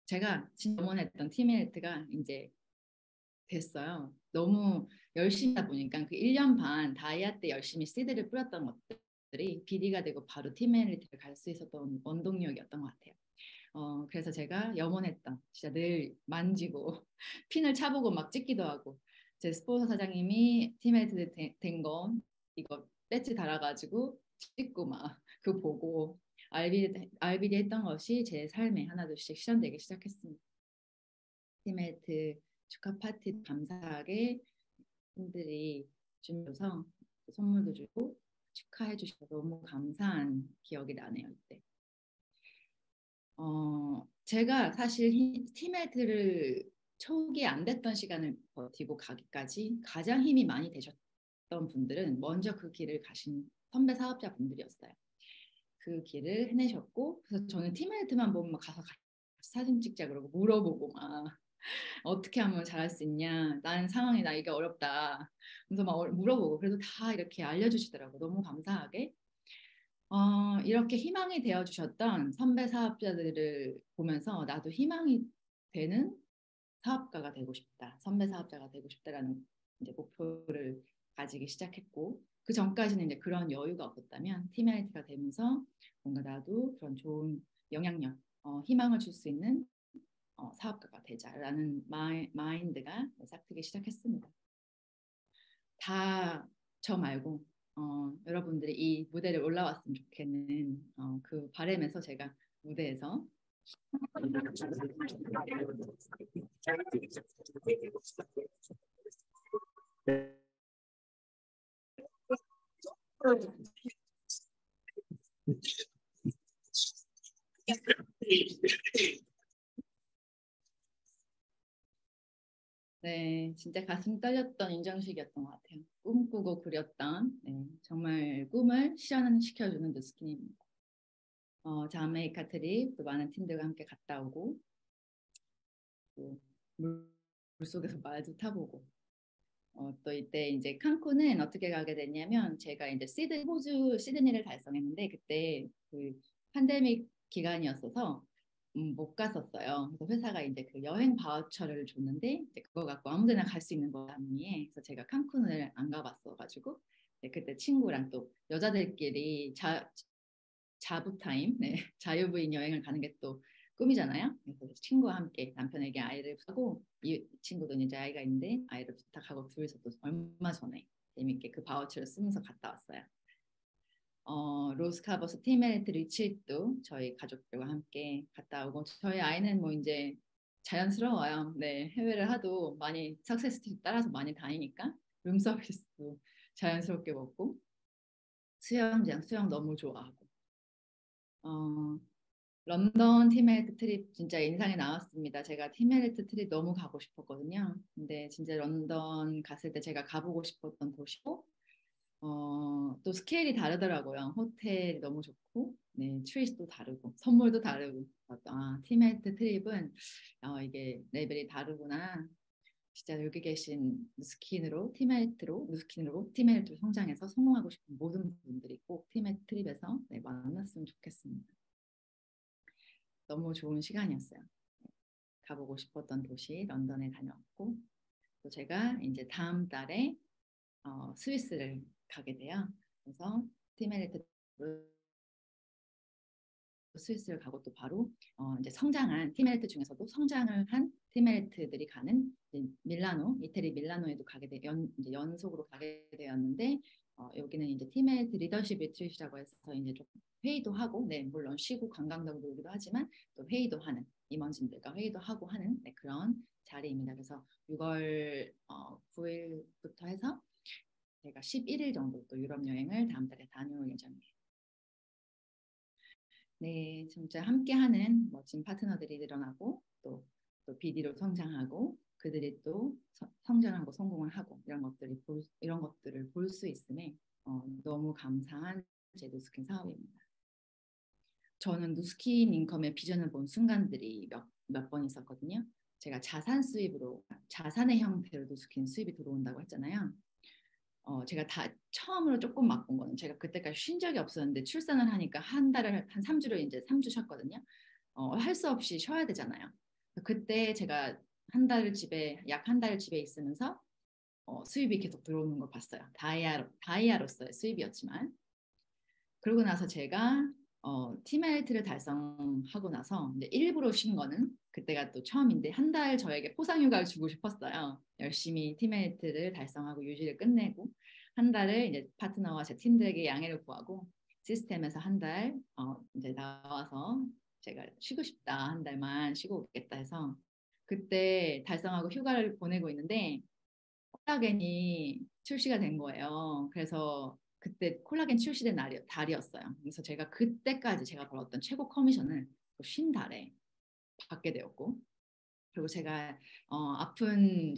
제가 진짜 원했던 팀메이트가 이제 됐어요. 너무 열심히 하다 보니까 그 1년 반 다이아 때 열심히 씨드를 뿌렸던 것들이 비디가 되고 바로 팀메이트를 갈 수 있었던 원동력이었던 것 같아요. 그래서 제가 염원했던 진짜 늘 만지고 핀을 차보고 막 찍기도 하고 제 스포츠 사장님이 팀메이트 된 거 이거 배지 달아가지고 찍고 막 그 보고 RBD 했던 것이 제 삶에 하나둘씩 실현되기 시작했습니다. 팀메이트 축하 파티 감사하게 분들이 준비해서 선물도 주고 축하해 주셔서 너무 감사한 기억이 나네요. 이때. 제가 사실 팀메이트를 초기에 안 됐던 시간을 버티고 가기까지 가장 힘이 많이 되셨던 분들은 먼저 그 길을 가신 선배 사업자 분들이었어요. 그 길을 해내셨고 그래서 저는 팀메이트만 보면 가서 같이 사진 찍자 그러고 물어보고 막 어떻게 하면 잘할 수 있냐 나는 상황이 나 이게 어렵다 그래서 막 물어보고 그래도 다 이렇게 알려주시더라고 너무 감사하게 이렇게 희망이 되어 주셨던 선배 사업자들을 보면서 나도 희망이 되는 사업가가 되고 싶다 선배 사업자가 되고 싶다라는 이제 목표를 가지기 시작했고 그 전까지는 이제 그런 여유가 없었다면 팀메이트가 되면서 뭔가 나도 그런 좋은 영향력 희망을 줄 수 있는 사업가가 되자라는 마인드가 싹트기 시작했습니다. 다 저 말고 여러분들이 이 무대를 올라왔으면 좋겠는 그 바람에서 제가 무대에서 네, 진짜 가슴 떨렸던 인정식이었던 것 같아요. 꿈꾸고 그렸던 정말 꿈을 실현시켜주는 누스킨입니다. 자메이카 트립 또 많은 팀들과 함께 갔다 오고 또 물속에서 말도 타보고 또 이때 이제 칸쿤은 어떻게 가게 됐냐면 제가 이제 호주 시드니를 달성했는데 그때 그 팬데믹 기간이었어서 못 갔었어요. 그래서 회사가 이제 그 여행 바우처를 줬는데 이제 그거 갖고 아무데나 갈 수 있는 거라니 그래서 제가 칸쿤을 안 가봤어가지고 그때 친구랑 또 여자들끼리 자부 타임, 자유부인 여행을 가는 게 또 꿈이잖아요. 그래서 친구와 함께 남편에게 아이를 하고 이 친구도 이제 아이가 있는데 아이를 부탁하고 둘이서 또 얼마 전에 재밌게 그 바우처를 쓰면서 갔다 왔어요. 로스카버스 티메리트 리츠도 저희 가족들과 함께 갔다 오고 저희 아이는 뭐 이제 자연스러워요. 네, 해외를 하도 많이 석세스 따라서 많이 다니니까 룸서비스도 자연스럽게 먹고 수영장 수영 너무 좋아하고 런던 티메리트 트립 진짜 인상이 나왔습니다. 제가 티메리트 트립 너무 가고 싶었거든요. 근데 진짜 런던 갔을 때 제가 가보고 싶었던 도시고 또 스케일이 다르더라고요. 호텔이 너무 좋고, 네, 트윗도 다르고, 선물도 다르고. 티메리트 트립은 이게 레벨이 다르구나. 진짜 여기 계신 티메리트로 성장해서 성공하고 싶은 모든 분들이 꼭 티메리트 트립에서 만났으면 좋겠습니다. 너무 좋은 시간이었어요. 가보고 싶었던 도시 런던에 다녀왔고 또 제가 이제 다음 달에 스위스를 가게 돼요. 그래서 티메리트 스위스를 가고 또 바로 이제 성장한 티메리트 중에서도 성장을 한 팀헬트들이 가는 밀라노, 이태리 밀라노에도 이제 연속으로 가게 되었는데 여기는 이제 팀헬트 리더십 리트릿이라고 해서 이제 좀 회의도 하고, 네, 물론 쉬고 관광도 오기도 하지만 또 회의도 하는 임원진들과 회의도 하고 하는 네, 그런 자리입니다. 그래서 6월 9일부터 해서 제가 11일 정도 또 유럽 여행을 다음 달에 다녀올 예정이에요. 네, 진짜 함께하는 멋진 파트너들이 늘어나고 또 BD로 성장하고 그들이 또 성장하고 성공을 하고 이런 것들을 볼 수 있음에 너무 감사한 제 누스킨 사업입니다. 저는 누스킨 인컴의 비전을 본 순간들이 몇 번 있었거든요. 제가 자산의 형태로 누스킨 수입이 들어온다고 했잖아요. 제가 다 처음으로 조금 맛본 거는 제가 그때까지 쉰 적이 없었는데 출산을 하니까 한 3주를 이제 3주 쉬었거든요. 할 수 없이 쉬어야 되잖아요. 그때 제가 약 한 달 집에 있으면서 수입이 계속 들어오는 걸 봤어요. 다이아로서의 수입이었지만. 그러고 나서 제가 팀헬트를 달성하고 나서 이제 일부러 쉰 거는 그때가 또 처음인데 한 달 저에게 포상휴가를 주고 싶었어요. 열심히 팀헬트를 달성하고 유지를 끝내고 한 달을 이제 파트너와 제 팀들에게 양해를 구하고 시스템에서 한 달 이제 나와서 제가 쉬고 싶다, 한 달만 쉬고 오겠다 해서 그때 달성하고 휴가를 보내고 있는데 콜라겐이 출시가 된 거예요. 그래서 그때 콜라겐 출시된 달이었어요. 그래서 제가 그때까지 제가 벌었던 최고 커미션을 쉰 달에 받게 되었고, 그리고 제가 아픈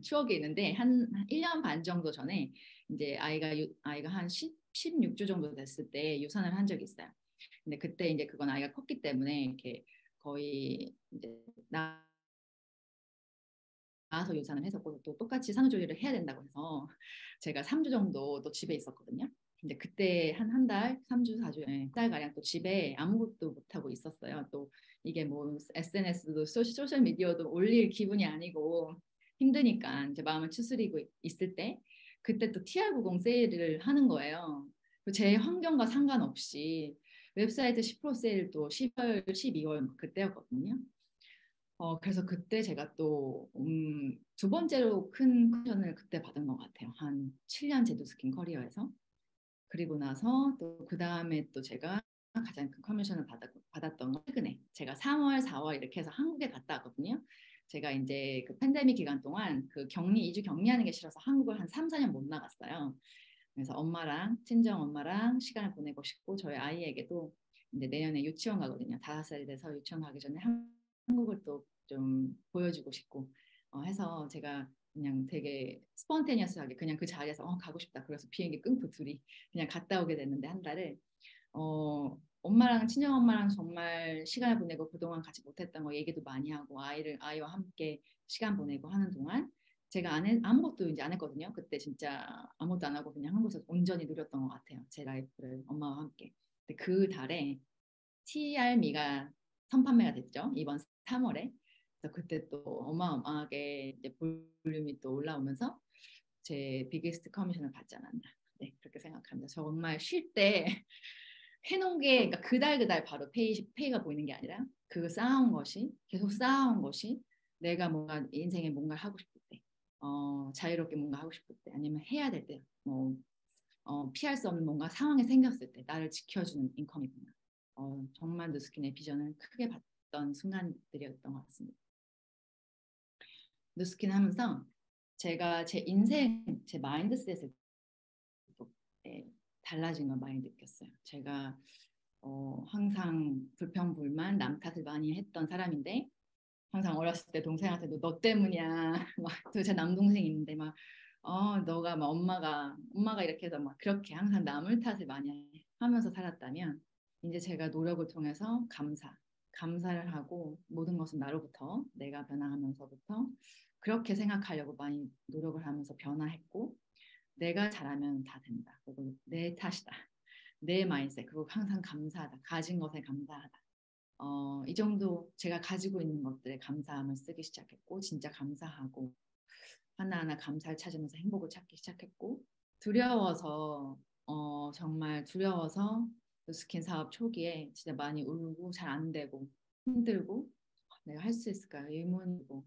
추억이 있는데 한 1년 반 정도 전에 이제 아이가 한 16주 정도 됐을 때 유산을 한 적이 있어요. 근데 그때 이제 그건 아이가 컸기 때문에 이렇게 거의 이제 나와서 유산을 했었고 또 똑같이 산후조리를 해야 된다고 해서 제가 3주 정도 또 집에 있었거든요. 근데 그때 한 달, 3주, 4주, 한 달 가량 또 집에 아무것도 못 하고 있었어요. 또 이게 뭐 SNS도 소셜 미디어도 올릴 기분이 아니고 힘드니까 이제 마음을 추스리고 있을 때 그때 또 TR90 세일을 하는 거예요. 제 환경과 상관없이 웹사이트 10% 세일도 10월, 12월 그때였거든요. 그래서 그때 제가 또, 두 번째로 큰 쿠션을 그때 받은 것 같아요. 한 7년 제도스킨 커리어에서. 그리고 나서 또 그 다음에 또 제가 가장 큰 커미션을 받았던 건 최근에 제가 3월, 4월 이렇게 해서 한국에 갔다 왔거든요. 제가 이제 그 팬데믹 기간 동안 그 2주 격리하는 게 싫어서 한국을 한 3, 4년 못 나갔어요. 그래서 친정 엄마랑 시간을 보내고 싶고 저희 아이에게도 이제 내년에 유치원 가거든요. 5살이 돼서 유치원 가기 전에 한국을 또 좀 보여주고 싶고 해서 제가 그냥 되게 스폰테니어스하게 그냥 그 자리에서 가고 싶다. 그래서 비행기 끊고 둘이 그냥 갔다 오게 됐는데 한 달을 엄마랑 친정 엄마랑 정말 시간을 보내고 그동안 같이 못했던 거 얘기도 많이 하고 아이와 함께 시간 보내고 하는 동안 제가 아무것도 이제 안 했거든요. 그때 진짜 아무것도 안 하고 그냥 한국에서 온전히 누렸던 것 같아요. 제 라이프를 엄마와 함께. 근데 그 달에 TR미가 선판매가 됐죠. 이번 3월에. 그래서 그때 또 어마어마하게 이제 볼륨이 또 올라오면서 제 비기스트 커미션을 받지 않았나. 네, 그렇게 생각합니다. 정말 쉴 때 해놓은 게 그러니까 그달 바로 페이가 보이는 게 아니라 계속 쌓아온 것이 내가 뭔가 인생에 뭔가 하고 싶을 때, 자유롭게 뭔가 하고 싶을 때, 아니면 해야 될 때, 피할 수 없는 뭔가 상황이 생겼을 때 나를 지켜주는 인컴이구나. 정말 누스킨의 비전을 크게 봤던 순간들이었던 것 같습니다. 누스킨 하면서 제가 제 인생, 제 마인드셋을 또 달라진 걸 많이 느꼈어요. 제가 항상 불평불만 남 탓을 많이 했던 사람인데 항상 어렸을 때 동생한테도 너 때문이야. 막 제 남동생 있는데 막 너가 막 엄마가 이렇게 해서 막 그렇게 항상 남을 탓을 많이 하면서 살았다면 이제 제가 노력을 통해서 감사를 하고 모든 것은 나로부터 내가 변화하면서부터 그렇게 생각하려고 많이 노력을 하면서 변화했고 내가 잘하면 다 된다. 그리고 내 탓이다. 내 마인드셋 그리고 항상 감사하다. 가진 것에 감사하다. 이 정도 제가 가지고 있는 것들에 감사함을 쓰기 시작했고 진짜 감사하고 하나하나 감사를 찾으면서 행복을 찾기 시작했고 정말 두려워서 스킨 사업 초기에 진짜 많이 울고 잘 안 되고 힘들고 내가 할 수 있을까 의문이고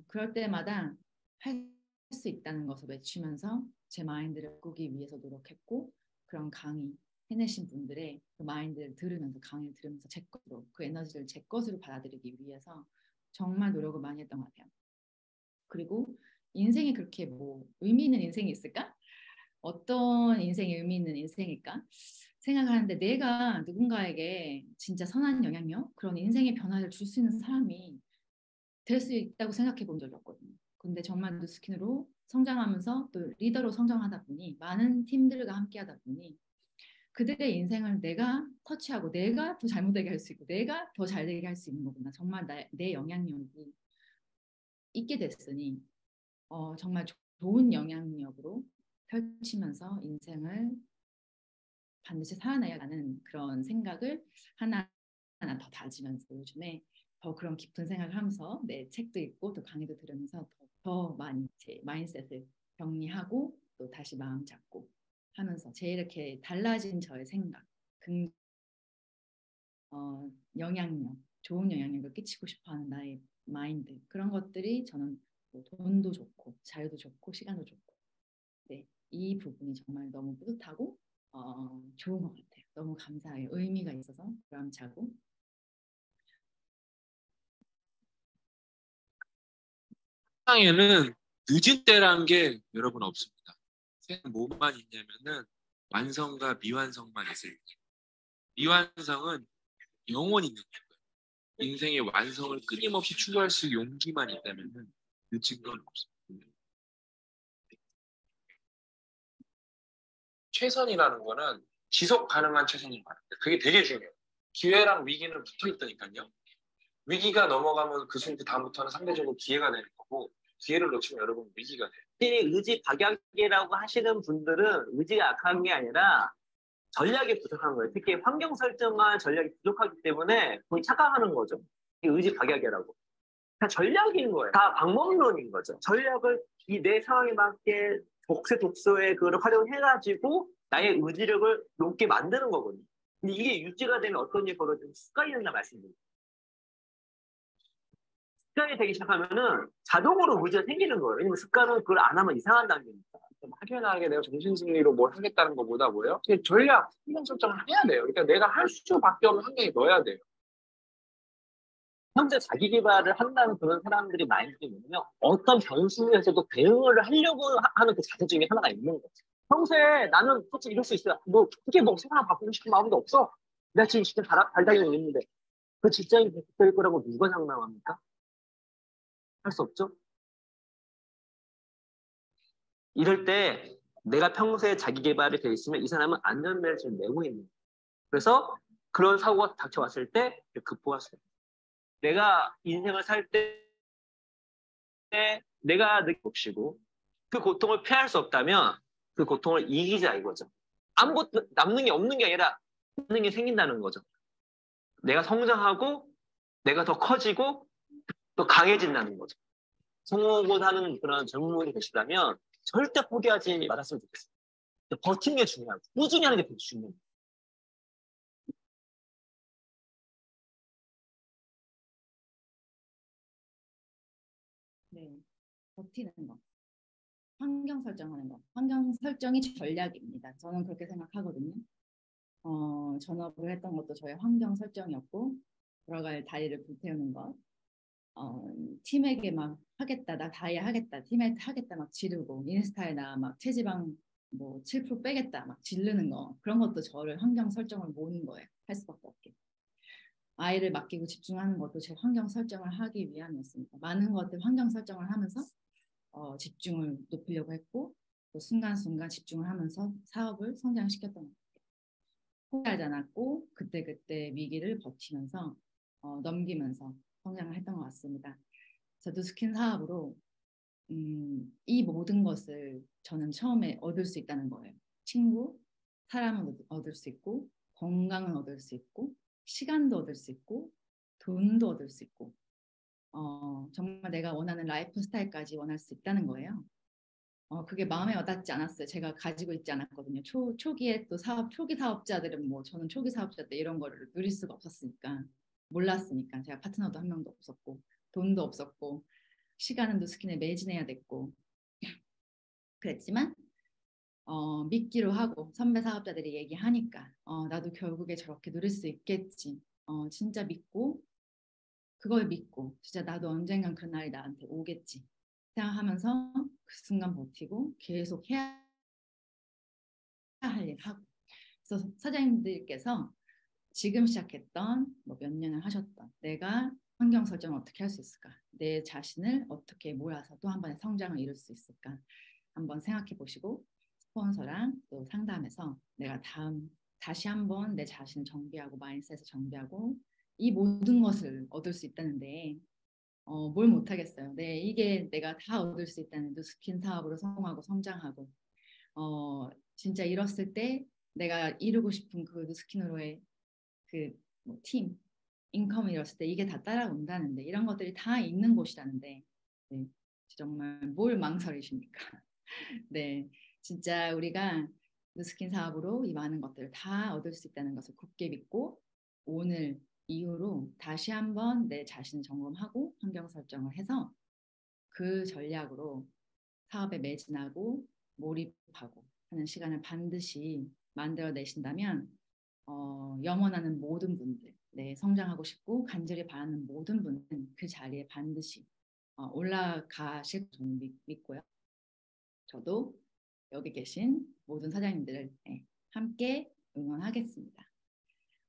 그럴 때마다 할 수 있다는 것을 외치면서 제 마인드를 바꾸기 위해서 노력했고 그런 강의 해내신 분들의 그 마인드를 들으면서 강의를 들으면서 제 것으로 그 에너지를 제 것으로 받아들이기 위해서 정말 노력을 많이 했던 것 같아요. 그리고 인생이 그렇게 뭐 의미 있는 인생이 있을까? 어떤 인생이 의미 있는 인생일까? 생각하는데 내가 누군가에게 진짜 선한 영향력, 그런 인생의 변화를 줄 수 있는 사람이 될 수 있다고 생각해 본 적이 없거든요. 근데 정말 누스킨으로 성장하면서 또 리더로 성장하다 보니 많은 팀들과 함께 하다 보니 그들의 인생을 내가 터치하고 내가 더 잘못되게 할 수 있고 내가 더 잘되게 할 수 있는 거구나. 정말 내 영향력이 있게 됐으니 정말 좋은 영향력으로 펼치면서 인생을 반드시 살아내야하는 그런 생각을 하나하나 더 다지면서 요즘에 더 그런 깊은 생각을 하면서 내 책도 읽고 또 강의도 들으면서 더 많이 제 마인셋을 정리하고 또 다시 마음 잡고 하면서 제 이렇게 달라진 저의 생각, 영향력, 좋은 영향력을 끼치고 싶어하는 나의 마인드 그런 것들이 저는 뭐 돈도 좋고 자유도 좋고 시간도 좋고 네, 이 부분이 정말 너무 뿌듯하고 좋은 것 같아요. 너무 감사해요. 의미가 있어서 보람차고 세상에는 늦은 때란 게 여러분 없습니다. 세상에 뭐만 있냐면은 완성과 미완성만 있어요. 미완성은 영원히 있는 거예요. 인생의 완성을 끊임없이 추구할 수 있는 용기만 있다면은 늦은 건 없습니다. 최선이라는 거는 지속 가능한 최선인 거예요. 그게 되게 중요해요. 기회랑 위기는 붙어 있다니까요. 위기가 넘어가면 그 순간 다음부터는 상대적으로 기회가 되는 거고 기회를 놓치면 여러분 위기가 돼요. 의지 박약이라고 하시는 분들은 의지가 약한 게 아니라 전략이 부족한 거예요. 특히 환경 설정과 전략이 부족하기 때문에 거의 착각하는 거죠. 이게 의지 박약이라고. 다 전략인 거예요. 다 방법론인 거죠. 전략을 이 내 상황에 맞게 독소의 그걸 활용해가지고 나의 의지력을 높게 만드는 거거든요. 근데 이게 유지가 되면 어떤 일이 벌어지면 습관이 된다 말씀드립니다. 습관이 되기 시작하면은 자동으로 의지가 생기는 거예요. 왜냐면 습관은 그걸 안 하면 이상한다는 거니까. 막연하게 내가 정신승리로 뭘 하겠다는 것보다 뭐예요? 그냥 전략, 환경 설정을 해야 돼요. 그러니까 내가 할 수밖에 없는 환경에 넣어야 돼요. 현재 자기 개발을 한다는 그런 사람들이 마인드가 뭐냐면 어떤 변수에서도 대응을 하려고 하는 그 자세 중에 하나가 있는 거죠. 평소에 나는 솔직히 이럴 수 있어요. 뭐 크게 뭐 세상 바꾸고 싶은 마음도 없어. 내가 지금 직장 잘 다니고 있는데 그 직장이 계속될 거라고 누가 장담합니까? 할 수 없죠. 이럴 때 내가 평소에 자기 개발이 돼 있으면 이 사람은 안전벨트를 메고 있는 거예요. 그래서 그런 사고가 닥쳐왔을 때 극복할 수 있어요. 내가 인생을 살 때 내가 느끼고 봅시고 그 고통을 피할 수 없다면 그 고통을 이기자 이거죠. 아무것도 남는 게 없는 게 아니라 남는 게 생긴다는 거죠. 내가 성장하고 내가 더 커지고 또 강해진다는 거죠. 성공하는 그런 젊은 분이 계시다면 절대 포기하지 말았으면 좋겠어요. 버티는 게 중요하고 꾸준히 하는 게 되게 중요해요. 네, 버티는 거. 환경 설정하는 거. 환경 설정이 전략입니다. 저는 그렇게 생각하거든요. 전업을 했던 것도 저의 환경 설정이었고 돌아갈 다이를 불태우는 것. 팀에게 막 하겠다, 나 다이 하겠다, 팀에 하겠다 막 지르고 인스타에 나 막 체지방 뭐 7% 빼겠다 막 지르는 거 그런 것도 저를 환경 설정을 모는 거예요. 할 수밖에 없게. 아이를 맡기고 집중하는 것도 제 환경 설정을 하기 위함이었습니다. 많은 것들 환경 설정을 하면서 집중을 높이려고 했고 또 순간순간 집중을 하면서 사업을 성장시켰던 것 같아요. 포기하지 않았고 그때그때 위기를 버티면서 넘기면서 성장을 했던 것 같습니다. 저도 스킨 사업으로 이 모든 것을 저는 처음에 얻을 수 있다는 거예요. 친구, 사람은 얻을 수 있고 건강은 얻을 수 있고 시간도 얻을 수 있고 돈도 얻을 수 있고 정말 내가 원하는 라이프 스타일까지 원할 수 있다는 거예요. 그게 마음에 와닿지 않았어요. 제가 가지고 있지 않았거든요. 초기에 또 초기 사업자들은 뭐 저는 초기 사업자 때 이런 거를 누릴 수가 없었으니까 몰랐으니까. 제가 파트너도 한 명도 없었고 돈도 없었고 시간은 누스킨에 매진해야 됐고 그랬지만 믿기로 하고 선배 사업자들이 얘기하니까 나도 결국에 저렇게 누릴 수 있겠지. 진짜 믿고 그걸 믿고 진짜 나도 언젠간 그런 날이 나한테 오겠지 생각하면서 그 순간 버티고 계속 해야 할 일 하고. 그래서 사장님들께서 지금 시작했던 뭐 몇 년을 하셨던 내가 환경 설정을 어떻게 할 수 있을까? 내 자신을 어떻게 몰아서 또 한 번의 성장을 이룰 수 있을까? 한번 생각해 보시고 스폰서랑 또 상담해서 내가 다시 한번 내 자신을 정비하고 마인드셋을 정비하고 이 모든 것을 얻을 수 있다는데 뭘 못하겠어요. 네, 이게 내가 다 얻을 수 있다는 누스킨 사업으로 성공하고 성장하고 진짜 이뤘을 때 내가 이루고 싶은 그 누스킨으로의 그뭐 팀, 인컴을 이뤘을 때 이게 다 따라온다는데 이런 것들이 다 있는 곳이라는데 네, 정말 뭘 망설이십니까? 네, 진짜 우리가 누스킨 사업으로 이 많은 것들을 다 얻을 수 있다는 것을 굳게 믿고 오늘 이후로 다시 한번 내 자신을 점검하고 환경 설정을 해서 그 전략으로 사업에 매진하고 몰입하고 하는 시간을 반드시 만들어내신다면 염원하는 모든 분들, 네, 성장하고 싶고 간절히 바라는 모든 분은 그 자리에 반드시 올라가실 줄 믿고요. 저도 여기 계신 모든 사장님들을 네, 함께 응원하겠습니다.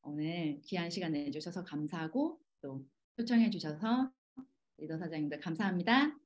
오늘 귀한 시간 내주셔서 감사하고 또 초청해 주셔서 리더 사장님들 감사합니다.